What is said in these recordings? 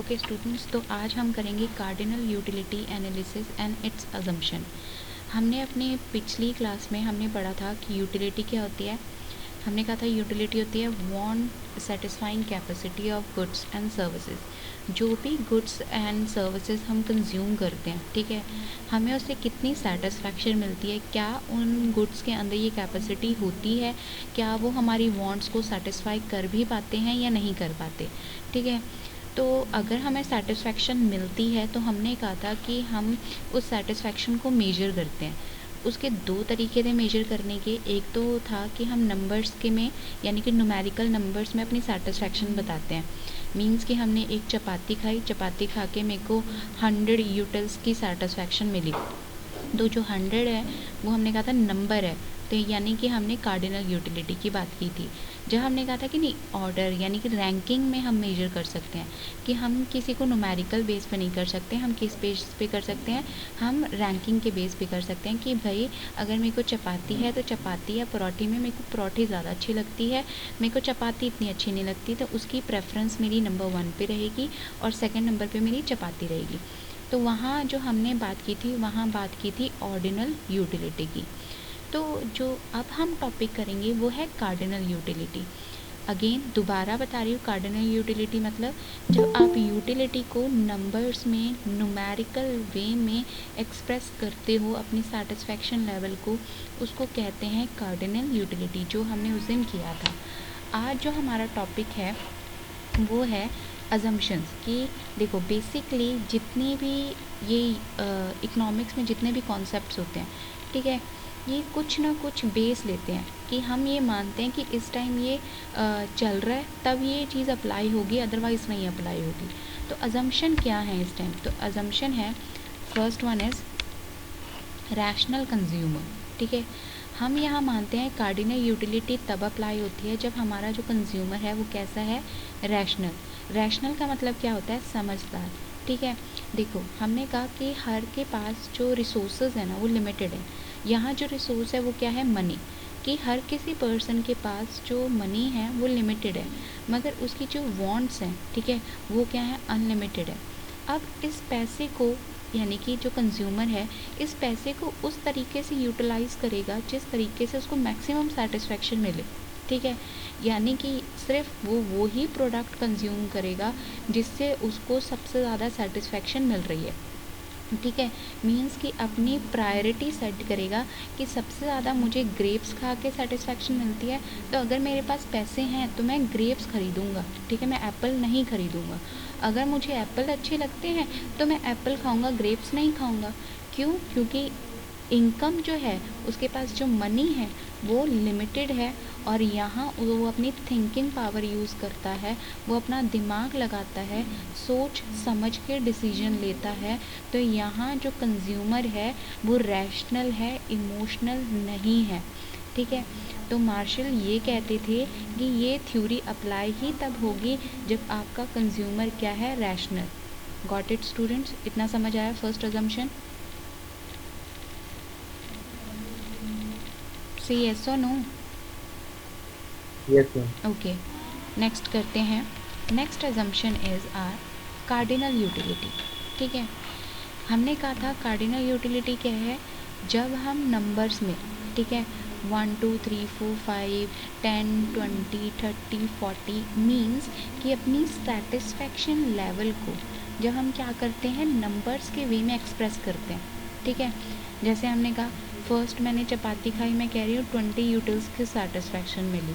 Okay students, तो आज हम करेंगे cardinal utility analysis and it's assumption. हमने अपने पिछली क्लास में हमने पढ़ा था कि यूटिलिटी क्या होती है। हमने कहा था यूटिलिटी होती है want satisfying capacity of goods and services. जो भी गुड्स एंड सर्विसेज हम कंज्यूम करते हैं, ठीक है, हमें उससे कितनी सेटिस्फैक्शन मिलती है, क्या उन गुड्स के अंदर ये कैपेसिटी होती है, क्या वो हमारी वांट्स को सेटिस्फाई कर भी पाते हैं या नहीं कर पाते। ठीक है, तो अगर हमें सेटिस्फैक्शन मिलती है तो हमने कहा था कि हम उस सेटिस्फैक्शन को मेजर करते हैं। उसके दो तरीके थे मेजर करने के। एक तो था कि हम नंबर्स के में यानी कि न्यूमेरिकल नंबर्स में अपनी सेटिस्फैक्शन बताते हैं। मींस कि हमने एक चपाती खाई, चपाती खा के मेरे को 100 यूटल्स की सेटिस्फैक्शन मिली। तो जो 100 है वो हमने कहा था नंबर है, तो यानी कि हमने कार्डिनल यूटिलिटी की बात की थी। जब हमने कहा था कि नहीं, ऑर्डर यानी कि रैंकिंग में हम मेजर कर सकते हैं कि हम किसी को न्यूमेरिकल बेस पे नहीं कर सकते, हम किस बेस पे कर सकते हैं, हम रैंकिंग के बेस पे कर सकते हैं कि भाई अगर मेरे को चपाती है तो चपाती या परोठी में मेरे को परोठी ज़्यादा अच्छी लगती है, मेरे को चपाती इतनी अच्छी नहीं लगती, तो उसकी प्रेफरेंस मेरी नंबर 1 पे रहेगी और सेकेंड नंबर पे मेरी चपाती रहेगी। तो वहाँ जो हमने बात की थी, वहाँ बात की थी ऑर्डिनल यूटिलिटी की। तो जो अब हम टॉपिक करेंगे वो है कार्डिनल यूटिलिटी। अगेन दोबारा बता रही हूँ, कार्डिनल यूटिलिटी मतलब जब आप यूटिलिटी को नंबर्स में न्यूमेरिकल वे में एक्सप्रेस करते हो अपनी सेटिस्फैक्शन लेवल को, उसको कहते हैं कार्डिनल यूटिलिटी, जो हमने उस दिन किया था। आज जो हमारा टॉपिक है वो है अजम्पशंस। कि देखो बेसिकली जितनी भी ये इकोनॉमिक्स में जितने भी कॉन्सेप्ट्स होते हैं, ठीक है, ये कुछ ना कुछ बेस लेते हैं कि हम ये मानते हैं कि इस टाइम ये चल रहा है तब ये चीज़ अप्लाई होगी, अदरवाइज़ नहीं अप्लाई होगी। तो अजम्पशन क्या है इस टाइम? तो अजम्पशन है, first one is rational consumer. ठीक है, हम यहाँ मानते हैं कार्डिनल यूटिलिटी तब अप्लाई होती है जब हमारा जो कंज्यूमर है वो कैसा है, रैशनल। रैशनल का मतलब क्या होता है, समझदार। ठीक है, देखो हमने कहा कि हर के पास जो रिसोर्सेज है ना वो लिमिटेड है। यहाँ जो रिसोर्स है वो क्या है, मनी। कि हर किसी पर्सन के पास जो मनी है वो लिमिटेड है, मगर उसकी जो वांट्स हैं, ठीक है, वो क्या है, अनलिमिटेड है। अब इस पैसे को यानी कि जो कंज्यूमर है इस पैसे को उस तरीके से यूटिलाइज़ करेगा जिस तरीके से उसको मैक्सिमम सेटिस्फेक्शन मिले। ठीक है, यानी कि सिर्फ वो ही प्रोडक्ट कंज्यूम करेगा जिससे उसको सबसे ज़्यादा सेटिस्फेक्शन मिल रही है। ठीक है, मीन्स कि अपनी प्रायोरिटी सेट करेगा कि सबसे ज़्यादा मुझे ग्रेप्स खा के सेटिस्फेक्शन मिलती है, तो अगर मेरे पास पैसे हैं तो मैं ग्रेप्स खरीदूँगा। ठीक है, मैं एप्पल नहीं खरीदूँगा। अगर मुझे एप्पल अच्छे लगते हैं तो मैं एप्पल खाऊँगा, ग्रेप्स नहीं खाऊँगा। क्यों? क्योंकि इनकम जो है, उसके पास जो मनी है वो लिमिटेड है, और यहाँ वो अपनी थिंकिंग पावर यूज़ करता है, वो अपना दिमाग लगाता है, सोच समझ के डिसीजन लेता है। तो यहाँ जो कंज्यूमर है वो रैशनल है, इमोशनल नहीं है। ठीक है, तो मार्शल ये कहते थे कि ये थ्योरी अप्लाई ही तब होगी जब आपका कंज्यूमर क्या है, रैशनल। Got it students? इतना समझ आया फर्स्ट अजम्पशन? से यस और no? Yes ma'am. Okay, next करते हैं। Next assumption is our cardinal utility. ठीक है, हमने कहा था कार्डिनल यूटिलिटी क्या है, जब हम नंबर्स में, ठीक है, 1 2 3 4 5 10 20 30 40 मीन्स कि अपनी सेटिस्फैक्शन लेवल को जब हम क्या करते हैं, नंबर्स के वे में एक्सप्रेस करते हैं। ठीक है, जैसे हमने कहा फर्स्ट मैंने चपाती खाई, मैं कह रही हूँ 20 यूटल्स की सेटिस्फैक्शन मिली।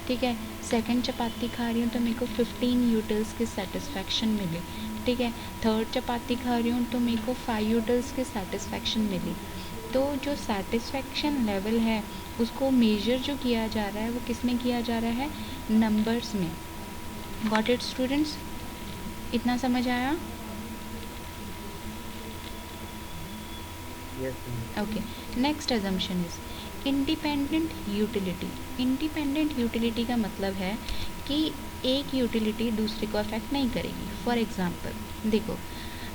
ठीक है, सेकंड चपाती खा रही हूँ तो मेरे को 15 यूटल्स की सेटिस्फैक्शन मिली। ठीक है, थर्ड चपाती खा रही हूँ तो मेरे को 5 यूटल्स की सेटिस्फैक्शन मिली। तो जो सेटिस्फैक्शन लेवल है उसको मेजर जो किया जा रहा है वो किस में किया जा रहा है, नंबर्स में। Got it students? इतना समझ आया? Yes ma'am. Okay, next assumption is independent utility. Independent utility का मतलब है कि एक यूटिलिटी दूसरे को अफेक्ट नहीं करेगी। फॉर एग्जांपल देखो,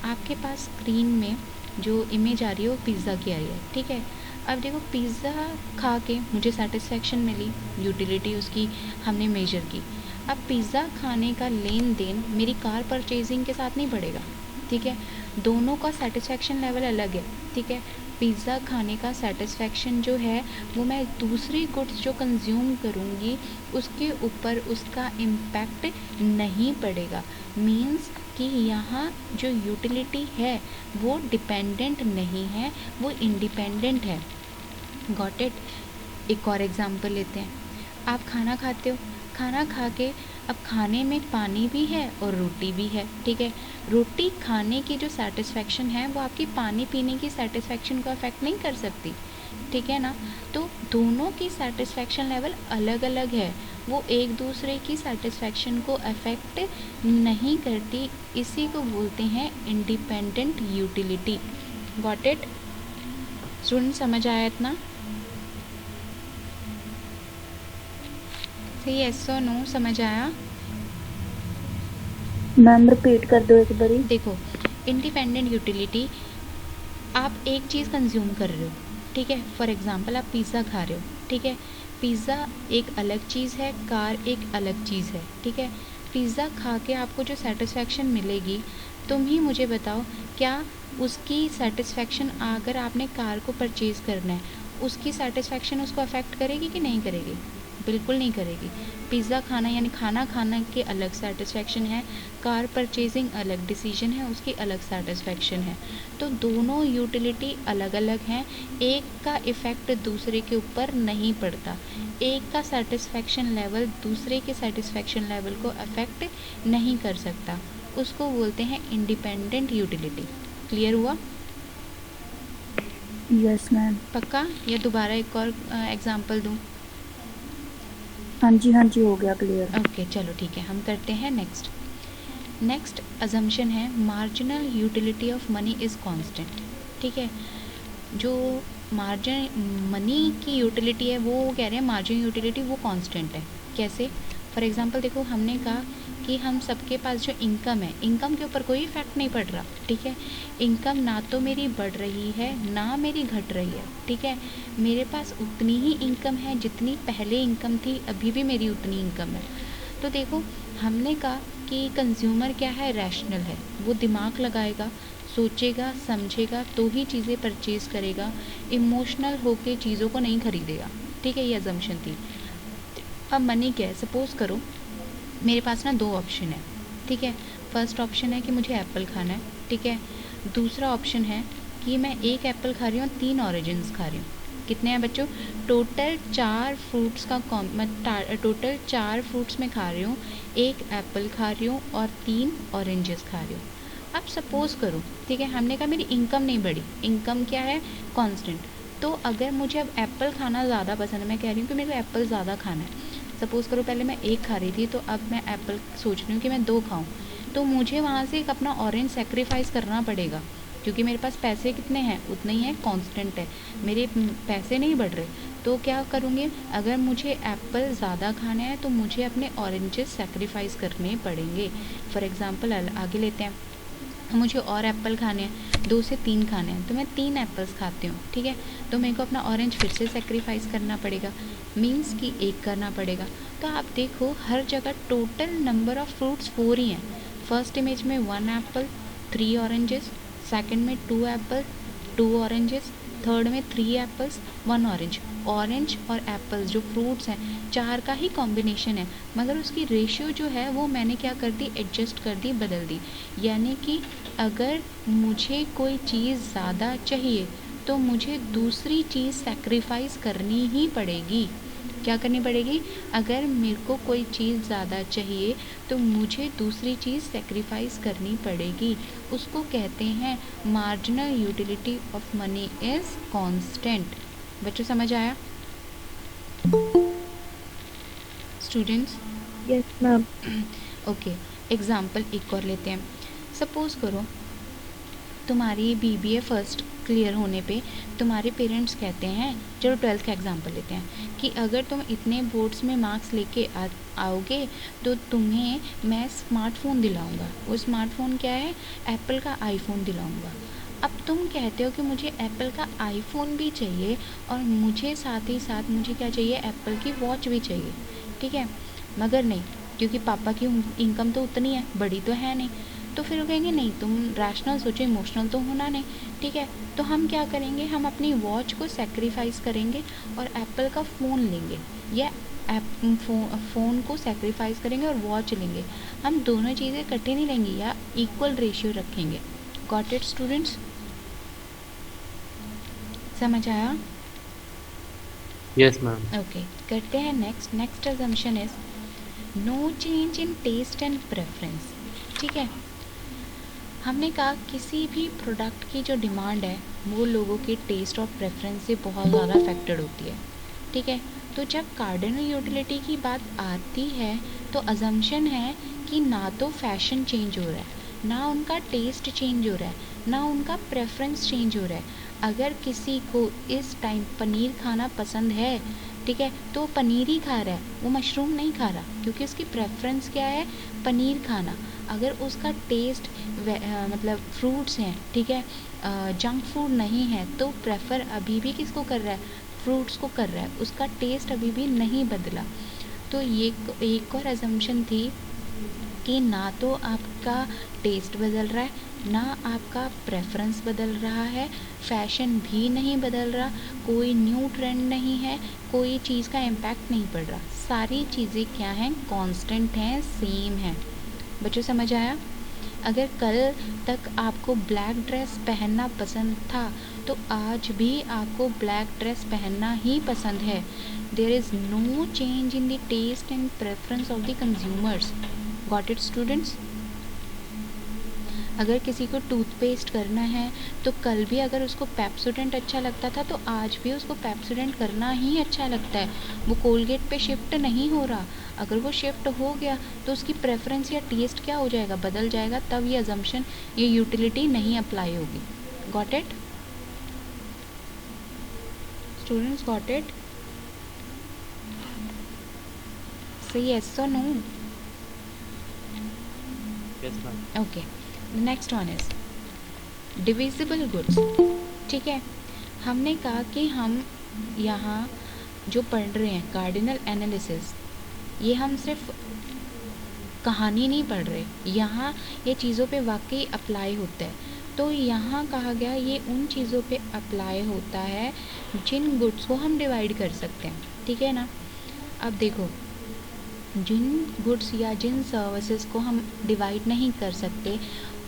आपके पास स्क्रीन में जो इमेज आ रही है वो पिज़्ज़ा की आ रही है। ठीक है, अब देखो पिज़्ज़ा खा के मुझे सेटिस्फेक्शन मिली, यूटिलिटी उसकी हमने मेजर की। अब पिज़्ज़ा खाने का लेन देन मेरी कार परचेजिंग के साथ नहीं पड़ेगा, ठीक है। दोनों का सेटिस्फेक्शन लेवल अलग है, ठीक है। पिज़्ज़ा खाने का सेटिस्फेक्शन जो है वो मैं दूसरी गुड्स जो कंज्यूम करूँगी उसके ऊपर उसका इम्पैक्ट नहीं पड़ेगा। मीन्स कि यहाँ जो यूटिलिटी है वो डिपेंडेंट नहीं है, वो इंडिपेंडेंट है। Got it. एक और एग्जांपल लेते हैं। आप खाना खाते हो, खाना खा के अब खाने में पानी भी है और रोटी भी है, ठीक है। रोटी खाने की जो सेटिस्फेक्शन है वो आपकी पानी पीने की सेटिस्फेक्शन को अफेक्ट नहीं कर सकती, ठीक है ना। तो दोनों की सेटिस्फेक्शन लेवल अलग अलग है, वो एक दूसरे की सेटिस्फेक्शन को अफेक्ट नहीं करती। इसी को बोलते हैं independent utility. Got it student, समझ आया इतना? सही, यस और नो, समझ आया? मैम रिपीट कर दो एक बारी। देखो, इंडिपेंडेंट यूटिलिटी, आप एक चीज़ कंज्यूम कर रहे हो, ठीक है। फॉर एग्जांपल आप पिज़्ज़ा खा रहे हो, ठीक है। पिज़्ज़ा एक अलग चीज़ है, कार एक अलग चीज़ है, ठीक है। पिज़्ज़ा खा के आपको जो सेटिस्फेक्शन मिलेगी, तुम ही मुझे बताओ, क्या उसकी सेटिस्फेक्शन अगर आपने कार को परचेज़ करना है, उसकी सेटिस्फेक्शन उसको अफेक्ट करेगी कि नहीं करेगी? बिल्कुल नहीं करेगी। पिज़्ज़ा खाना यानी खाना खाना के अलग सेटिस्फेक्शन है, कार परचेजिंग अलग डिसीजन है, उसकी अलग सेटिस्फेक्शन है। तो दोनों यूटिलिटी अलग अलग हैं, एक का इफ़ेक्ट दूसरे के ऊपर नहीं पड़ता। एक का सेटिस्फेक्शन लेवल दूसरे के सेटिस्फेक्शन लेवल को अफेक्ट नहीं कर सकता, उसको बोलते हैं इंडिपेंडेंट यूटिलिटी। क्लियर हुआ? Yes ma'am. पक्का? या दोबारा एक और एग्जांपल दूँ? हाँ जी हो गया क्लियर। ओके चलो ठीक है, हम करते हैं नेक्स्ट। नेक्स्ट अजम्पशन है marginal utility of money is constant, ठीक है। जो मार्जिन मनी की यूटिलिटी है वो कह रहे हैं मार्जिन यूटिलिटी वो कांस्टेंट है। कैसे? फॉर एग्जांपल देखो, हमने कहा कि हम सबके पास जो इनकम है, इनकम के ऊपर कोई इफ़ेक्ट नहीं पड़ रहा, ठीक है। इनकम ना तो मेरी बढ़ रही है ना मेरी घट रही है, ठीक है। मेरे पास उतनी ही इनकम है जितनी पहले इनकम थी, अभी भी मेरी उतनी इनकम है। तो देखो, हमने कहा कि कंज्यूमर क्या है, रैशनल है, वो दिमाग लगाएगा, सोचेगा समझेगा तो ही चीज़ें परचेज़ करेगा, इमोशनल होके चीज़ों को नहीं खरीदेगा, ठीक है। ये अजम्पशन थी। अब मनी क्या है, सपोज़ करो मेरे पास ना दो ऑप्शन है, ठीक है। फर्स्ट ऑप्शन है कि मुझे एप्पल खाना है, ठीक है। दूसरा ऑप्शन है कि मैं एक एप्पल खा रही हूँ, 3 ऑरेंजेस खा रही हूँ। कितने हैं बच्चों? टोटल 4 फ्रूट्स का टोटल 4 फ्रूट्स में खा रही हूँ, एक एप्पल खा रही हूँ और 3 ऑरेंजेस खा रही हूँ। अब सपोज़ करो, ठीक है, हमने कहा मेरी इनकम नहीं बढ़ी, इनकम क्या है, कांस्टेंट। तो अगर मुझे अब एप्पल खाना ज़्यादा पसंद है, मैं कह रही हूँ कि मेरे को एप्पल ज़्यादा खाना है। सपोज़ करो पहले मैं एक खा रही थी, तो अब मैं एप्पल सोच रही हूँ कि मैं 2 खाऊँ, तो मुझे वहाँ से एक अपना ऑरेंज सेक्रीफाइस करना पड़ेगा, क्योंकि मेरे पास पैसे कितने हैं, उतने ही हैं, कांस्टेंट है, मेरे पैसे नहीं बढ़ रहे। तो क्या करूँगी, अगर मुझे एप्पल ज़्यादा खाना है तो मुझे अपने ऑरेंजेस सेक्रीफाइस करने पड़ेंगे। फॉर एग्ज़ाम्पल आगे लेते हैं, मुझे और एप्पल खाने हैं, 2 से 3 खाने हैं, तो मैं 3 एप्पल्स खाती हूँ, ठीक है। तो मेरे को अपना ऑरेंज फिर से सेक्रीफाइस करना पड़ेगा, मीन्स कि 1 करना पड़ेगा। तो आप देखो हर जगह टोटल नंबर ऑफ़ फ्रूट्स 4 ही हैं। फर्स्ट इमेज में 1 एप्पल 3 ऑरेंजेस, सेकंड में 2 एप्पल 2 ऑरेंजेस, थर्ड में 3 एप्पल्स 1 ऑरेंज। ऑरेंज और एप्पल्स जो फ्रूट्स हैं 4 का ही कॉम्बिनेशन है, मगर उसकी रेशियो जो है वो मैंने क्या कर दी, एडजस्ट कर दी, बदल दी। यानी कि अगर मुझे कोई चीज़ ज़्यादा चाहिए तो मुझे दूसरी चीज़ सेक्रीफाइस करनी ही पड़ेगी। क्या करनी पड़ेगी? अगर मेरे को कोई चीज़ ज़्यादा चाहिए तो मुझे दूसरी चीज़ सेक्रीफाइस करनी पड़ेगी। उसको कहते हैं marginal utility of money is constant. बच्चों समझ आया? Students? Yes ma'am. Okay, example एक और लेते हैं। सपोज़ करो तुम्हारी बीबीए फर्स्ट क्लियर होने पे तुम्हारे पेरेंट्स कहते हैं, चलो 12th का एग्जांपल लेते हैं, कि अगर तुम इतने बोर्ड्स में मार्क्स लेके आओगे तो तुम्हें मैं स्मार्टफ़ोन दिलाऊंगा। वो स्मार्टफ़ोन क्या है? एप्पल का आईफोन दिलाऊंगा। अब तुम कहते हो कि मुझे एप्पल का आईफोन भी चाहिए और मुझे साथ ही साथ मुझे क्या चाहिए, एप्पल की वॉच भी चाहिए, ठीक है। मगर नहीं, क्योंकि पापा की इनकम तो उतनी है, बड़ी तो है नहीं। तो फिर वो कहेंगे नहीं, तुम रैशनल सोचो, इमोशनल तो होना नहीं, ठीक है। तो हम क्या करेंगे, हम अपनी वॉच को सेक्रीफाइस करेंगे और एप्पल का फ़ोन लेंगे, या फ़ोन को सेक्रीफाइस करेंगे और वॉच लेंगे। हम दोनों चीज़ें इकट्ठी नहीं लेंगे, या इक्वल रेशियो रखेंगे। Got it students? समझ आया? Yes ma'am. ओके, करते हैं next assumption is no change in taste and preference. ठीक है, हमने कहा किसी भी प्रोडक्ट की जो डिमांड है वो लोगों के टेस्ट और प्रेफरेंस से बहुत ज़्यादा अफेक्टेड होती है। ठीक है, तो जब कार्डिनल यूटिलिटी की बात आती है तो अजम्पशन है कि ना तो फैशन चेंज हो रहा है, ना उनका टेस्ट चेंज हो रहा है, ना उनका प्रेफरेंस चेंज हो रहा है। अगर किसी को इस टाइम पनीर खाना पसंद है, ठीक है, तो पनीर ही खा रहा है, वो मशरूम नहीं खा रहा, क्योंकि उसकी प्रेफरेंस क्या है, पनीर खाना। अगर उसका टेस्ट मतलब फ्रूट्स हैं, ठीक है, जंक फूड नहीं है, तो प्रेफर अभी भी किसको कर रहा है, फ्रूट्स को कर रहा है, उसका टेस्ट अभी भी नहीं बदला। तो ये एक और अजम्पशन थी कि ना तो आपका टेस्ट बदल रहा है, ना आपका प्रेफरेंस बदल रहा है, फैशन भी नहीं बदल रहा, कोई न्यू ट्रेंड नहीं है, कोई चीज़ का इम्पैक्ट नहीं पड़ रहा, सारी चीज़ें क्या हैं, कांस्टेंट हैं, सेम हैं। बच्चों समझ आया? अगर कल तक आपको ब्लैक ड्रेस पहनना पसंद था तो आज भी आपको ब्लैक ड्रेस पहनना ही पसंद है। There is no change in the taste and preference of the consumers. Got it students? अगर किसी को टूथपेस्ट करना है तो कल भी अगर उसको पेप्सोडेंट अच्छा लगता था तो आज भी उसको पेप्सोडेंट करना ही अच्छा लगता है, वो कोलगेट पे शिफ्ट नहीं हो रहा। अगर वो शिफ्ट हो गया तो उसकी प्रेफरेंस या टेस्ट क्या हो जाएगा, बदल जाएगा, तब ये अजम्पशन, ये यूटिलिटी नहीं अप्लाई होगी। Got it students? Got it? Say yes और no? Yes ma'am. Okay, next one is divisible goods. ठीक है, हमने कहा कि हम यहाँ जो पढ़ रहे हैं कार्डिनल एनालिसिस, ये हम सिर्फ कहानी नहीं पढ़ रहे, यहाँ ये चीज़ों पे वाकई अप्लाई होता है। तो यहाँ कहा गया ये उन चीज़ों पे अप्लाई होता है जिन गुड्स को हम डिवाइड कर सकते हैं। ठीक है ना? अब देखो, जिन गुड्स या जिन सर्विसेज को हम डिवाइड नहीं कर सकते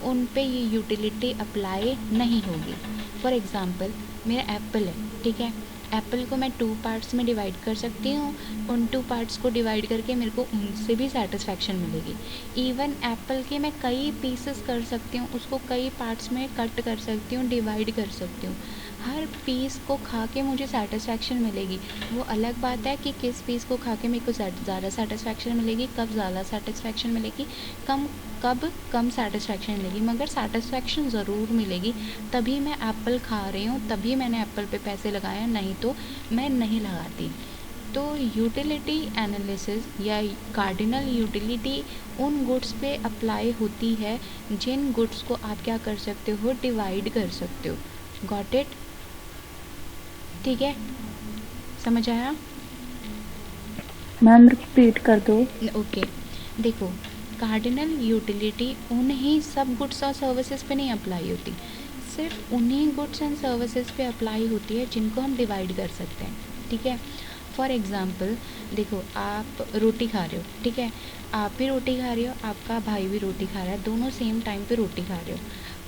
उन पे ये यूटिलिटी अप्लाई नहीं होगी। फॉर एग्ज़ाम्पल मेरा एप्पल है, ठीक है, एप्पल को मैं 2 पार्ट्स में डिवाइड कर सकती हूँ, उन 2 पार्ट्स को डिवाइड करके मेरे को उनसे भी सेटिस्फैक्शन मिलेगी। इवन एप्पल के मैं कई पीसेस कर सकती हूँ, उसको कई पार्ट्स में कट कर सकती हूँ, डिवाइड कर सकती हूँ, हर पीस को खा के मुझे सेटिस्फैक्शन मिलेगी। वो अलग बात है कि किस पीस को खा के मेरे को ज़्यादा सेटिस्फैक्शन मिलेगी, कब ज़्यादा सेटिस्फैक्शन मिलेगी, कब कम सेटिस्फैक्शन मिलेगी, मगर सेटिस्फैक्शन ज़रूर मिलेगी। तभी मैं एप्पल खा रही हूँ, तभी मैंने एप्पल पे पैसे लगाए, नहीं तो मैं नहीं लगाती। तो यूटिलिटी एनालिसिस या कार्डिनल यूटिलिटी उन गुड्स पे अप्लाई होती है जिन गुड्स को आप क्या कर सकते हो, डिवाइड कर सकते हो। Got it? ठीक है, समझ आया? मैम रिपीट कर दो। ओके, देखो, कार्डिनल यूटिलिटी उन्हीं सब गुड्स और सर्विसेज पे नहीं अप्लाई होती, सिर्फ उन्हीं गुड्स एंड सर्विसेज पे अप्लाई होती है जिनको हम डिवाइड कर सकते हैं। ठीक है, फॉर एग्ज़ाम्पल देखो, आप रोटी खा रहे हो, ठीक है, आप भी रोटी खा रहे हो, आपका भाई भी रोटी खा रहा है, दोनों सेम टाइम पे रोटी खा रहे हो।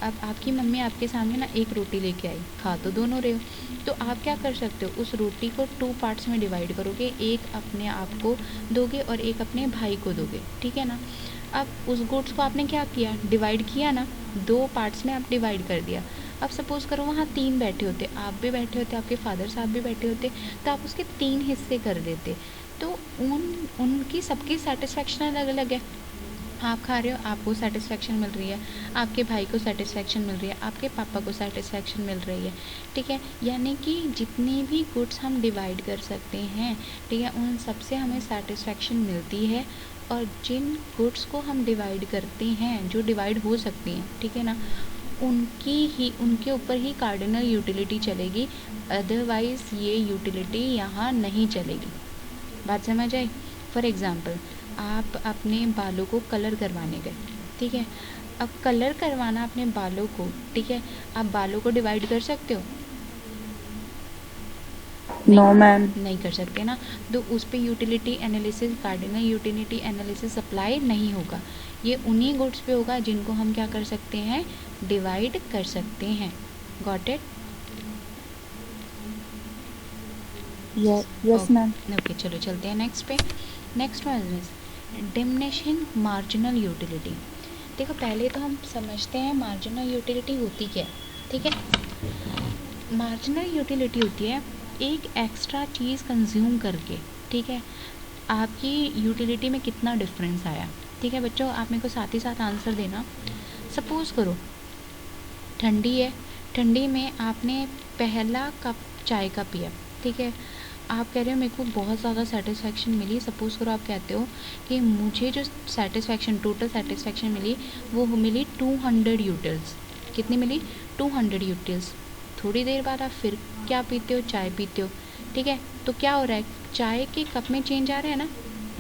अब आपकी मम्मी आपके सामने ना एक रोटी लेके आई, खा तो दोनों रहे हो, तो आप क्या कर सकते हो, उस रोटी को 2 पार्ट्स में डिवाइड करोगे, एक अपने आप को दोगे और एक अपने भाई को दोगे। ठीक है ना? अब उस गुड्स को आपने क्या किया, डिवाइड किया ना, 2 पार्ट्स में आप डिवाइड कर दिया। अब सपोज़ करो वहाँ 3 बैठे होते, आप भी बैठे होते, आपके फादर साहब भी बैठे होते, तो आप उसके 3 हिस्से कर देते। तो उनकी सबकी सेटिस्फेक्शन अलग अलग है। आप खा रहे हो, आपको सेटिस्फेक्शन मिल रही है, आपके भाई को सेटिस्फेक्शन मिल रही है, आपके पापा को सेटिस्फेक्शन मिल रही है। ठीक है, यानी कि जितनी भी गुड्स हम डिवाइड कर सकते हैं, ठीक है, उन सब से हमें सेटिस्फेक्शन मिलती है। और जिन गुड्स को हम डिवाइड करते हैं, जो डिवाइड हो सकती हैं, ठीक है ना, उनके ऊपर ही कार्डिनल यूटिलिटी चलेगी, अदरवाइज़ ये यूटिलिटी यहाँ नहीं चलेगी। बात समझ आई? फॉर एग्ज़ाम्पल आप अपने बालों को कलर करवाने गए, ठीक है। अब कलर करवाना अपने बालों को, ठीक है, आप बालों को डिवाइड कर सकते हो? No ma'am. नहीं कर सकते ना, तो उस पर utility analysis, cardinal utility analysis apply नहीं होगा। ये उन्हीं गुड्स पे होगा जिनको हम क्या कर सकते हैं, डिवाइड कर सकते हैं। Got it? Yes ma'am. Okay, चलो चलते हैं नेक्स्ट पे। Next one is diminishing marginal utility. देखो पहले तो हम समझते हैं मार्जिनल यूटिलिटी होती क्या है, ठीक है। मार्जिनल यूटिलिटी होती है एक एक्स्ट्रा चीज़ कंज्यूम करके, ठीक है, आपकी यूटिलिटी में कितना डिफरेंस आया, ठीक है। बच्चों आप मेरे को साथ ही साथ आंसर देना। सपोज़ करो ठंडी है, ठंडी में आपने पहला कप चाय का पिया, ठीक है। आप कह रहे हो मेरे को बहुत ज़्यादा सेटिस्फेक्शन मिली। सपोज़ करो आप कहते हो कि मुझे जो सेटिस्फेक्शन, टोटल सेटिस्फेक्शन मिली वो मिली 200 यूटिल्स। कितनी मिली? 200 यूटिल्स। थोड़ी देर बाद आप फिर क्या पीते हो? चाय पीते हो, ठीक है। तो क्या हो रहा है, चाय के कप में चेंज आ रहा है ना,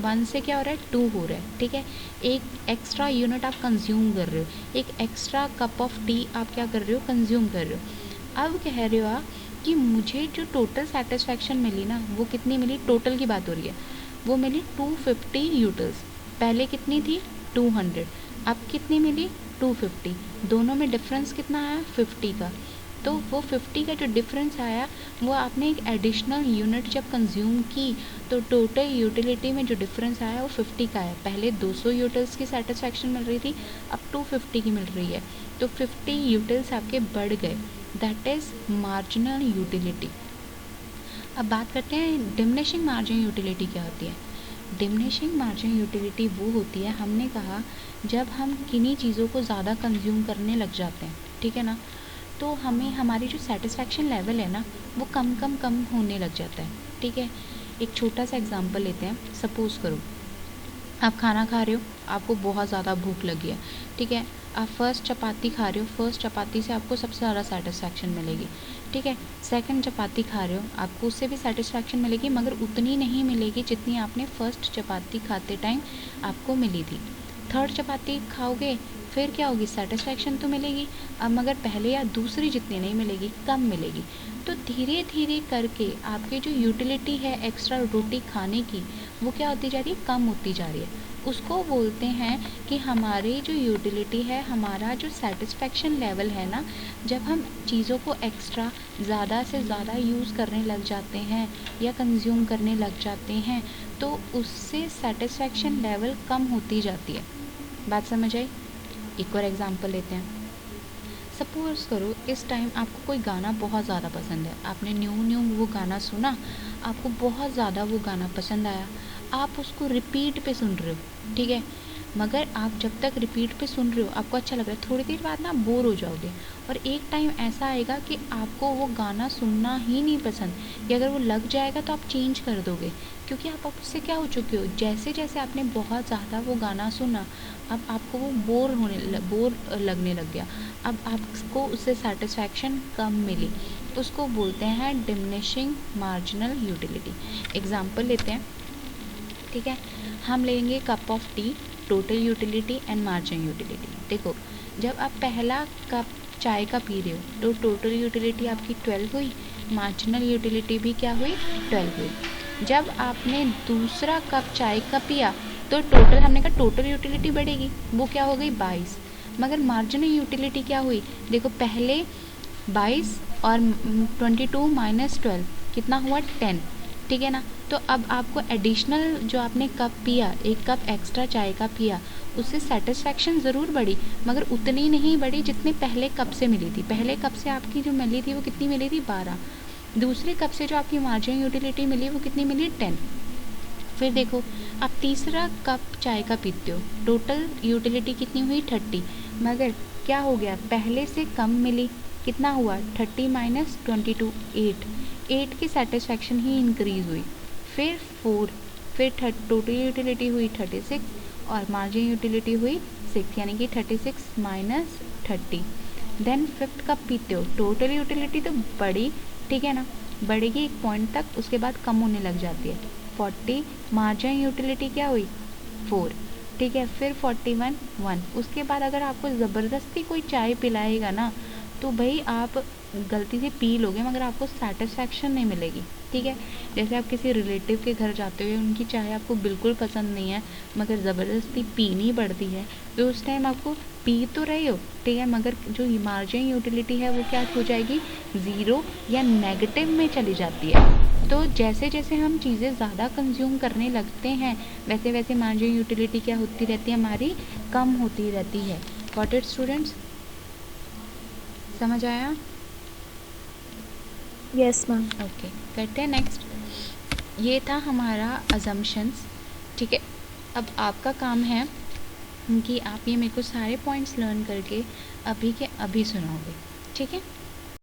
1 से क्या हो रहा है, 2 हो रहा है, ठीक है। एक एक्स्ट्रा यूनिट आप कंज्यूम कर रहे हो, एक एक्स्ट्रा कप ऑफ टी आप क्या कर रहे हो, कंज्यूम कर रहे हो। अब कह रहे हो आप कि मुझे जो टोटल सेटिस्फेक्शन मिली ना वो कितनी मिली, टोटल की बात हो रही है, वो मिली 250 यूटिल्स। पहले कितनी थी? 200। अब कितनी मिली? 250। दोनों में डिफरेंस कितना आया? 50 का। तो वो 50 का जो डिफरेंस आया वो आपने एक एडिशनल यूनिट जब कंज्यूम की तो टोटल यूटिलिटी में जो डिफरेंस आया वो 50 का है। पहले 200 यूटिल्स की सेटिस्फेक्शन मिल रही थी, अब 250 की मिल रही है, तो 50 यूटिल्स आपके बढ़ गए। That is marginal utility. अब बात करते हैं डिमिनिशिंग मार्जिन यूटिलिटी क्या होती है। डिमिनिशिंग मार्जिन यूटिलिटी वो होती है, हमने कहा जब हम किन्हीं चीज़ों को ज़्यादा कंज्यूम करने लग जाते हैं, ठीक है ना, तो हमें हमारी जो सेटिस्फेक्शन लेवल है ना वो कम कम कम होने लग जाता है, ठीक है। एक छोटा सा एग्जांपल लेते हैं। सपोज़ करो आप खाना खा रहे हो, आपको बहुत ज़्यादा भूख लगी है, ठीक है। आप फर्स्ट चपाती खा रहे हो, फर्स्ट चपाती से आपको सबसे ज़्यादा सेटिस्फेक्शन मिलेगी, ठीक है। सेकंड चपाती खा रहे हो, आपको उससे भी सेटिस्फेक्शन मिलेगी मगर उतनी नहीं मिलेगी जितनी आपने फर्स्ट चपाती खाते टाइम आपको मिली थी। थर्ड चपाती खाओगे फिर क्या होगी, सेटिस्फेक्शन तो मिलेगी अब मगर पहले या दूसरी जितनी नहीं मिलेगी, कम मिलेगी। तो धीरे धीरे करके आपकी जो यूटिलिटी है एक्स्ट्रा रोटी खाने की वो क्या होती जा रही है, कम होती जा रही है। उसको बोलते हैं कि हमारी जो यूटिलिटी है, हमारा जो सेटिस्फेक्शन लेवल है ना, जब हम चीज़ों को एक्स्ट्रा ज़्यादा से ज़्यादा यूज़ करने लग जाते हैं या कंज्यूम करने लग जाते हैं तो उससे सेटिस्फेक्शन लेवल कम होती जाती है। बात समझ आई? एक और एग्जांपल लेते हैं। सपोज़ करो इस टाइम आपको कोई गाना बहुत ज़्यादा पसंद है, आपने न्यू वो गाना सुना, आपको बहुत ज़्यादा वो गाना पसंद आया, आप उसको रिपीट पे सुन रहे हो, ठीक है। मगर आप जब तक रिपीट पे सुन रहे हो आपको अच्छा लग रहा है, थोड़ी देर बाद ना बोर हो जाओगे और एक टाइम ऐसा आएगा कि आपको वो गाना सुनना ही नहीं पसंद, या अगर वो लग जाएगा तो आप चेंज कर दोगे क्योंकि आप अब उससे क्या हो चुके हो, जैसे जैसे आपने बहुत ज़्यादा वो गाना सुना अब आपको वो बोर लगने लग गया, अब आपको उससे सेटिस्फेक्शन कम मिली। उसको बोलते हैं डिमिनिशिंग मार्जिनल यूटिलिटी। एग्जाम्पल लेते हैं, ठीक है। हम लेंगे cup of T, total utility and margin utility. देखो जब आप पहला कप चाय का पी रहे हो तो टोटल यूटिलिटी आपकी 12 हुई, मार्जिनल यूटिलिटी भी क्या हुई, 12 हुई। जब आपने दूसरा कप चाय का पिया तो टोटल, हमने कहा टोटल यूटिलिटी बढ़ेगी, वो क्या हो गई 22, मगर मार्जिनल यूटिलिटी क्या हुई, देखो पहले 22 और 22 माइनस 12 कितना हुआ 10, ठीक है ना। तो अब आपको एडिशनल जो आपने कप पिया, एक कप एक्स्ट्रा चाय का पिया, उससे सेटिस्फेक्शन ज़रूर बढ़ी मगर उतनी नहीं बढ़ी जितने पहले कप से मिली थी। पहले कप से आपकी जो मिली थी वो कितनी मिली थी 12, दूसरे कप से जो आपकी मार्जिन यूटिलिटी मिली वो कितनी मिली 10। फिर देखो आप तीसरा कप चाय का पीते हो, टोटल यूटिलिटी कितनी हुई 30, मगर क्या हो गया पहले से कम मिली, कितना हुआ 30 माइनस 22 8 की सेटिस्फेक्शन ही इंक्रीज़ हुई। फिर 4, फिर टोटल यूटिलिटी हुई 36 और मार्जिन यूटिलिटी हुई 6, यानी कि 36 माइनस 30। देन फिफ्थ कप पीते हो, टोटल यूटिलिटी तो बढ़ी, ठीक है ना, बढ़ेगी एक पॉइंट तक, उसके बाद कम होने लग जाती है 40, मार्जिन यूटिलिटी क्या हुई 4, ठीक है, फिर 41 1। उसके बाद अगर आपको ज़बरदस्ती कोई चाय पिलाएगा ना तो भाई आप गलती से पी लोगे मगर आपको सेटिस्फैक्शन नहीं मिलेगी, ठीक है। जैसे आप किसी रिलेटिव के घर जाते हो, उनकी चाय आपको बिल्कुल पसंद नहीं है मगर ज़बरदस्ती पीनी पड़ती है, तो उस टाइम आपको पी तो रहे हो, ठीक है, मगर जो मार्जिन यूटिलिटी है वो क्या हो जाएगी, ज़ीरो या नेगेटिव में चली जाती है। तो जैसे जैसे हम चीज़ें ज़्यादा कंज्यूम करने लगते हैं वैसे वैसे मार्जिन यूटिलिटी क्या होती रहती है, हमारी कम होती रहती है। गॉट इट स्टूडेंट्स, समझ आया? Yes ma'am. ओके, करते हैं नेक्स्ट। ये था हमारा अजम्पशंस, ठीक है। अब आपका काम है कि आप ये मेरे को सारे पॉइंट्स लर्न करके अभी के अभी सुनाओगे, ठीक है।